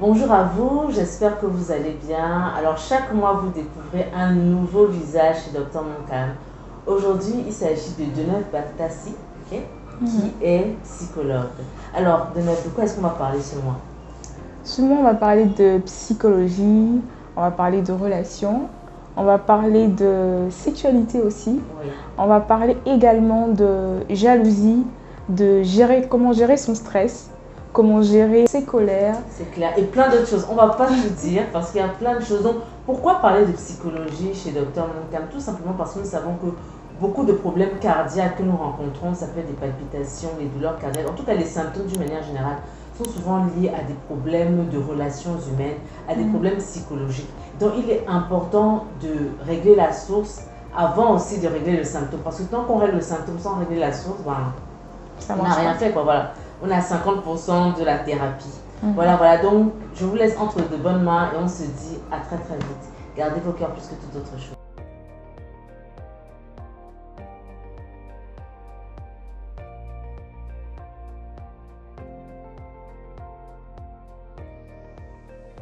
Bonjour à vous, j'espère que vous allez bien. Alors chaque mois, vous découvrez un nouveau visage chez Dr Moncam. Aujourd'hui, il s'agit de Deneuve Batassi, qui est psychologue. Alors Deneuve, de quoi est-ce qu'on va parler ce mois? Ce mois, on va parler de psychologie, on va parler de relations, on va parler de sexualité aussi. Oui. On va parler également de jalousie, comment gérer son stress, comment gérer ses colères. C'est clair. Et plein d'autres choses. On ne va pas tout dire parce qu'il y a plein de choses. Donc, pourquoi parler de psychologie chez Dr Moncam? Tout simplement parce que nous savons que beaucoup de problèmes cardiaques que nous rencontrons, ça peut être des palpitations, des douleurs cardiaques, en tout cas les symptômes d'une manière générale, sont souvent liés à des problèmes de relations humaines, à des problèmes psychologiques. Donc, il est important de régler la source avant aussi de régler le symptôme. Parce que tant qu'on règle le symptôme sans régler la source, on n'a rien fait, quoi. Voilà. On a 50% de la thérapie. Voilà. Donc, je vous laisse entre de bonnes mains et on se dit à très très vite. Gardez vos cœurs plus que toute autre chose.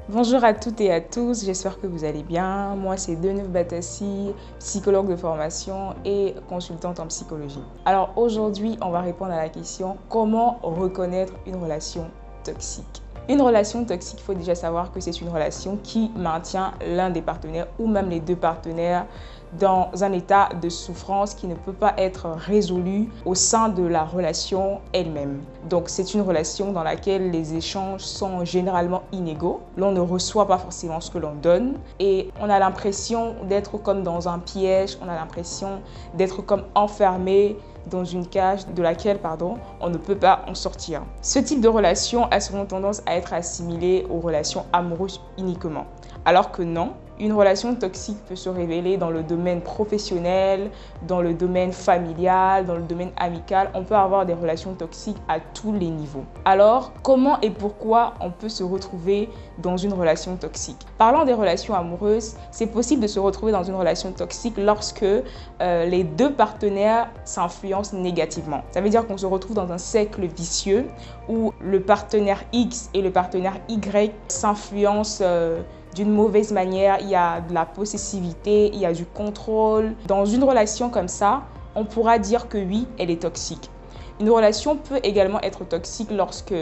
Bonjour à toutes et à tous, j'espère que vous allez bien. Moi, c'est Deneuve Batassi, psychologue de formation et consultante en psychologie. Alors aujourd'hui, on va répondre à la question comment reconnaître une relation toxique. Une relation toxique, il faut déjà savoir que c'est une relation qui maintient l'un des partenaires ou même les deux partenaires dans un état de souffrance qui ne peut pas être résolu au sein de la relation elle-même. Donc c'est une relation dans laquelle les échanges sont généralement inégaux. L'on ne reçoit pas forcément ce que l'on donne et on a l'impression d'être comme dans un piège, on a l'impression d'être comme enfermé dans une cage de laquelle, on ne peut pas en sortir. Ce type de relation a souvent tendance à être assimilé aux relations amoureuses uniquement. Alors que non, une relation toxique peut se révéler dans le domaine professionnel, dans le domaine familial, dans le domaine amical. On peut avoir des relations toxiques à tous les niveaux. Alors, comment et pourquoi on peut se retrouver dans une relation toxique? Parlant des relations amoureuses, c'est possible de se retrouver dans une relation toxique lorsque les deux partenaires s'influencent négativement. Ça veut dire qu'on se retrouve dans un cercle vicieux où le partenaire X et le partenaire Y s'influencent d'une mauvaise manière, il y a de la possessivité, il y a du contrôle. Dans une relation comme ça, on pourra dire que oui, elle est toxique. Une relation peut également être toxique lorsque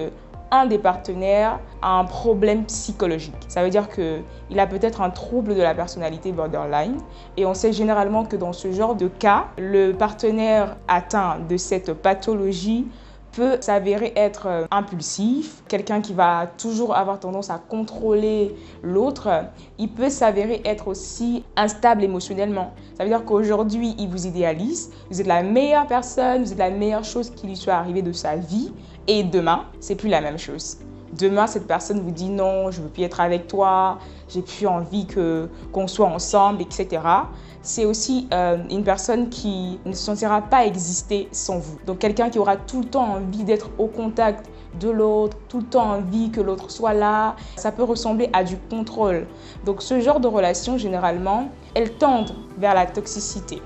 un des partenaires a un problème psychologique. Ça veut dire qu'il a peut-être un trouble de la personnalité borderline et on sait généralement que dans ce genre de cas, le partenaire atteint de cette pathologie peut s'avérer être impulsif, quelqu'un qui va toujours avoir tendance à contrôler l'autre. Il peut s'avérer être aussi instable émotionnellement. Ça veut dire qu'aujourd'hui, il vous idéalise, vous êtes la meilleure personne, vous êtes la meilleure chose qui lui soit arrivée de sa vie et demain, c'est plus la même chose. Demain, cette personne vous dit non, je ne veux plus être avec toi, j'ai plus envie qu'on soit ensemble, etc. C'est aussi une personne qui ne se sentira pas exister sans vous. Donc quelqu'un qui aura tout le temps envie d'être au contact de l'autre, tout le temps envie que l'autre soit là. Ça peut ressembler à du contrôle. Donc ce genre de relation, généralement, elles tendent vers la toxicité.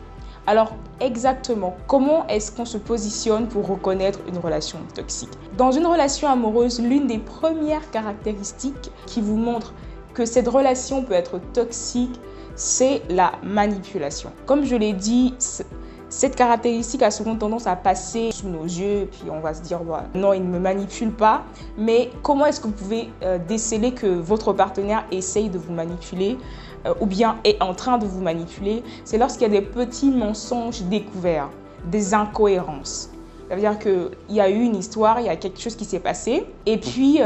Alors exactement, comment est-ce qu'on se positionne pour reconnaître une relation toxique? Dans une relation amoureuse, l'une des premières caractéristiques qui vous montre que cette relation peut être toxique, c'est la manipulation. Comme je l'ai dit, cette caractéristique a souvent tendance à passer sous nos yeux, puis on va se dire non, il ne me manipule pas. Mais comment est-ce que vous pouvez déceler que votre partenaire essaye de vous manipuler ou bien est en train de vous manipuler? C'est lorsqu'il y a des petits mensonges découverts, des incohérences. Ça veut dire qu'il y a eu une histoire, il y a quelque chose qui s'est passé. Et puis,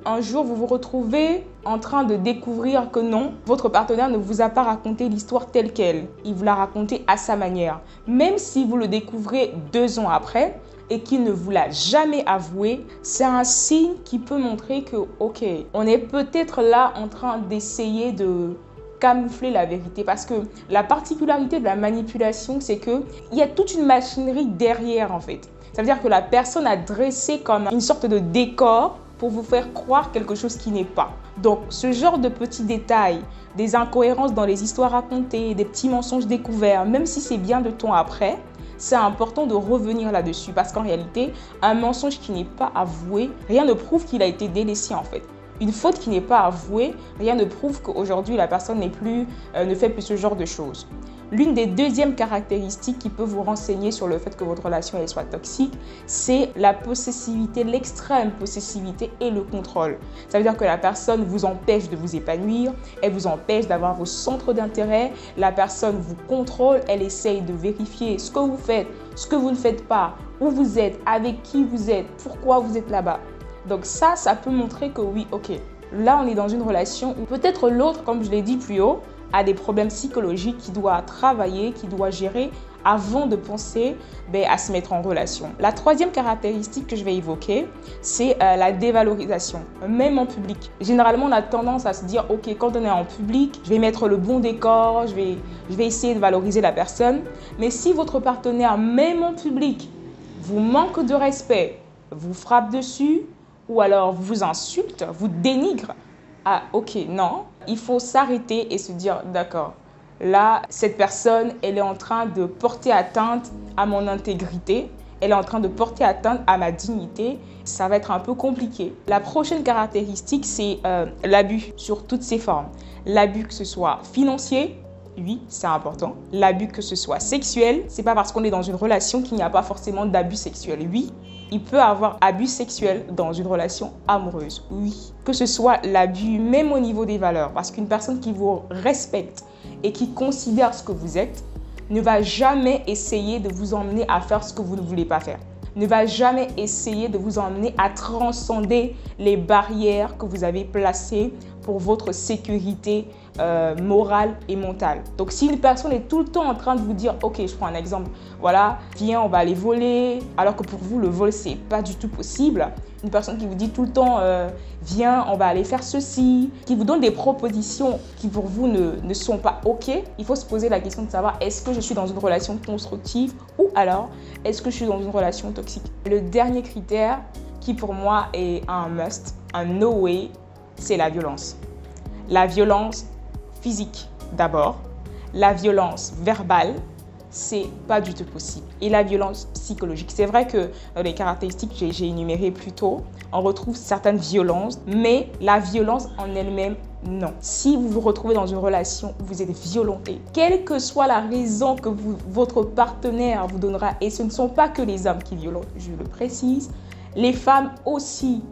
un jour, vous vous retrouvez en train de découvrir que non, votre partenaire ne vous a pas raconté l'histoire telle qu'elle. Il vous l'a racontée à sa manière. Même si vous le découvrez 2 ans après et qu'il ne vous l'a jamais avoué, c'est un signe qui peut montrer que, ok, on est peut-être là en train d'essayer de camoufler la vérité, parce que la particularité de la manipulation, c'est qu'il y a toute une machinerie derrière en fait. Ça veut dire que la personne a dressé comme une sorte de décor pour vous faire croire quelque chose qui n'est pas. Donc ce genre de petits détails, des incohérences dans les histoires racontées, des petits mensonges découverts, même si c'est bien de temps après, c'est important de revenir là-dessus parce qu'en réalité, un mensonge qui n'est pas avoué, rien ne prouve qu'il a été délaissé en fait. Une faute qui n'est pas avouée, rien ne prouve qu'aujourd'hui la personne ne fait plus ce genre de choses. L'une des deuxièmes caractéristiques qui peut vous renseigner sur le fait que votre relation elle soit toxique, c'est la possessivité, l'extrême possessivité et le contrôle. Ça veut dire que la personne vous empêche de vous épanouir, elle vous empêche d'avoir vos centres d'intérêt, la personne vous contrôle, elle essaye de vérifier ce que vous faites, ce que vous ne faites pas, où vous êtes, avec qui vous êtes, pourquoi vous êtes là-bas. Donc ça peut montrer que oui, ok, là on est dans une relation où peut-être l'autre, comme je l'ai dit plus haut, a des problèmes psychologiques qu'il doit travailler, qu'il doit gérer avant de penser à se mettre en relation. La troisième caractéristique que je vais évoquer, c'est la dévalorisation, même en public. Généralement, on a tendance à se dire, ok, quand on est en public, je vais mettre le bon décor, je vais essayer de valoriser la personne. Mais si votre partenaire, même en public, vous manque de respect, vous frappe dessus, ou alors vous insulte, vous dénigre, ah ok, non, il faut s'arrêter et se dire, d'accord, là, cette personne, elle est en train de porter atteinte à mon intégrité, elle est en train de porter atteinte à ma dignité, ça va être un peu compliqué. La prochaine caractéristique, c'est l'abus sur toutes ses formes. L'abus que ce soit financier, oui, c'est important. L'abus que ce soit sexuel, c'est pas parce qu'on est dans une relation qu'il n'y a pas forcément d'abus sexuel. Oui, il peut y avoir abus sexuel dans une relation amoureuse. Oui, que ce soit l'abus même au niveau des valeurs. Parce qu'une personne qui vous respecte et qui considère ce que vous êtes ne va jamais essayer de vous emmener à faire ce que vous ne voulez pas faire. Ne va jamais essayer de vous emmener à transcender les barrières que vous avez placées pour votre sécurité morale et mentale. Donc, si une personne est tout le temps en train de vous dire, ok, je prends un exemple, voilà, viens, on va aller voler, alors que pour vous, le vol, c'est pas du tout possible. Une personne qui vous dit tout le temps, viens, on va aller faire ceci, qui vous donne des propositions qui pour vous ne sont pas ok, il faut se poser la question de savoir, est-ce que je suis dans une relation constructive ou alors, est-ce que je suis dans une relation toxique? Le dernier critère qui pour moi est un must, un no way, c'est la violence. La violence physique d'abord, la violence verbale, c'est pas du tout possible. Et la violence psychologique, c'est vrai que dans les caractéristiques que j'ai énumérées plus tôt, on retrouve certaines violences, mais la violence en elle-même, non. Si vous vous retrouvez dans une relation où vous êtes violenté, quelle que soit la raison que votre partenaire vous donnera, et ce ne sont pas que les hommes qui violentent, je le précise, les femmes aussi,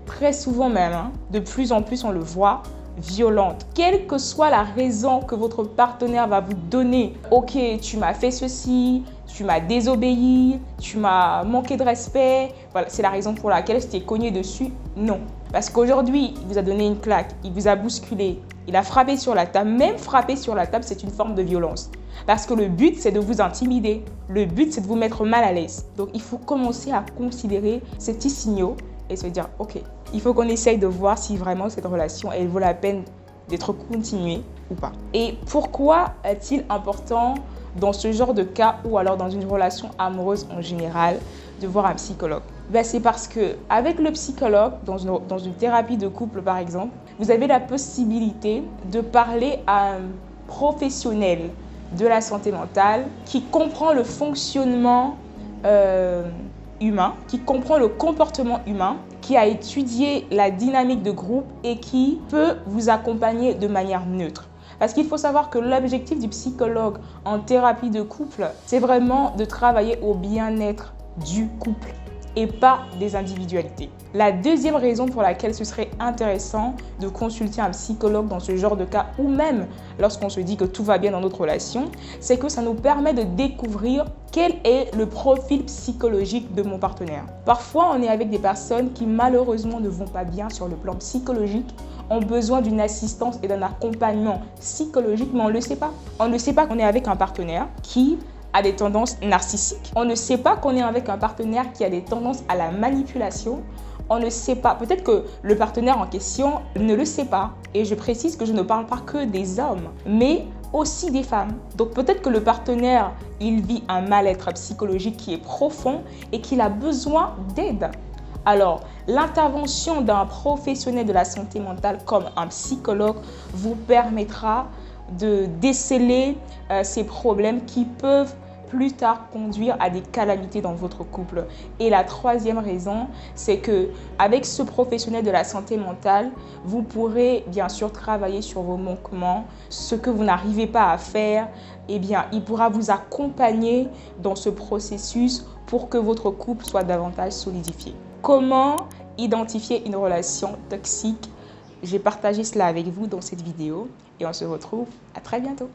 très souvent même, de plus en plus on le voit, violente. Quelle que soit la raison que votre partenaire va vous donner, ok, tu m'as fait ceci, tu m'as désobéi, tu m'as manqué de respect, voilà, c'est la raison pour laquelle je t'ai cogné dessus. Non. Parce qu'aujourd'hui, il vous a donné une claque, il vous a bousculé, il a frappé sur la table. Même frapper sur la table, c'est une forme de violence. Parce que le but, c'est de vous intimider. Le but, c'est de vous mettre mal à l'aise. Donc, il faut commencer à considérer ces petits signaux et se dire, ok, il faut qu'on essaye de voir si vraiment cette relation, elle vaut la peine d'être continuée ou pas. Et pourquoi est-il important dans ce genre de cas ou alors dans une relation amoureuse en général de voir un psychologue? C'est parce qu'avec le psychologue, dans une thérapie de couple par exemple, vous avez la possibilité de parler à un professionnel de la santé mentale qui comprend le fonctionnement humain, qui comprend le comportement humain, qui a étudié la dynamique de groupe et qui peut vous accompagner de manière neutre. Parce qu'il faut savoir que l'objectif du psychologue en thérapie de couple, c'est vraiment de travailler au bien-être du couple et pas des individualités. La deuxième raison pour laquelle ce serait intéressant de consulter un psychologue dans ce genre de cas, ou même lorsqu'on se dit que tout va bien dans notre relation, c'est que ça nous permet de découvrir quel est le profil psychologique de mon partenaire. Parfois, on est avec des personnes qui malheureusement ne vont pas bien sur le plan psychologique, ont besoin d'une assistance et d'un accompagnement psychologique, mais on ne le sait pas. On ne sait pas qu'on est avec un partenaire qui a des tendances narcissiques. On ne sait pas qu'on est avec un partenaire qui a des tendances à la manipulation. On ne sait pas. Peut-être que le partenaire en question ne le sait pas. Et je précise que je ne parle pas que des hommes, mais aussi des femmes. Donc peut-être que le partenaire, il vit un mal-être psychologique qui est profond et qu'il a besoin d'aide. Alors, l'intervention d'un professionnel de la santé mentale comme un psychologue vous permettra de déceler ces problèmes qui peuvent plus tard conduire à des calamités dans votre couple. Et la troisième raison, c'est que avec ce professionnel de la santé mentale, vous pourrez bien sûr travailler sur vos manquements, ce que vous n'arrivez pas à faire, eh bien, il pourra vous accompagner dans ce processus pour que votre couple soit davantage solidifié. Comment identifier une relation toxique? J'ai partagé cela avec vous dans cette vidéo et on se retrouve à très bientôt.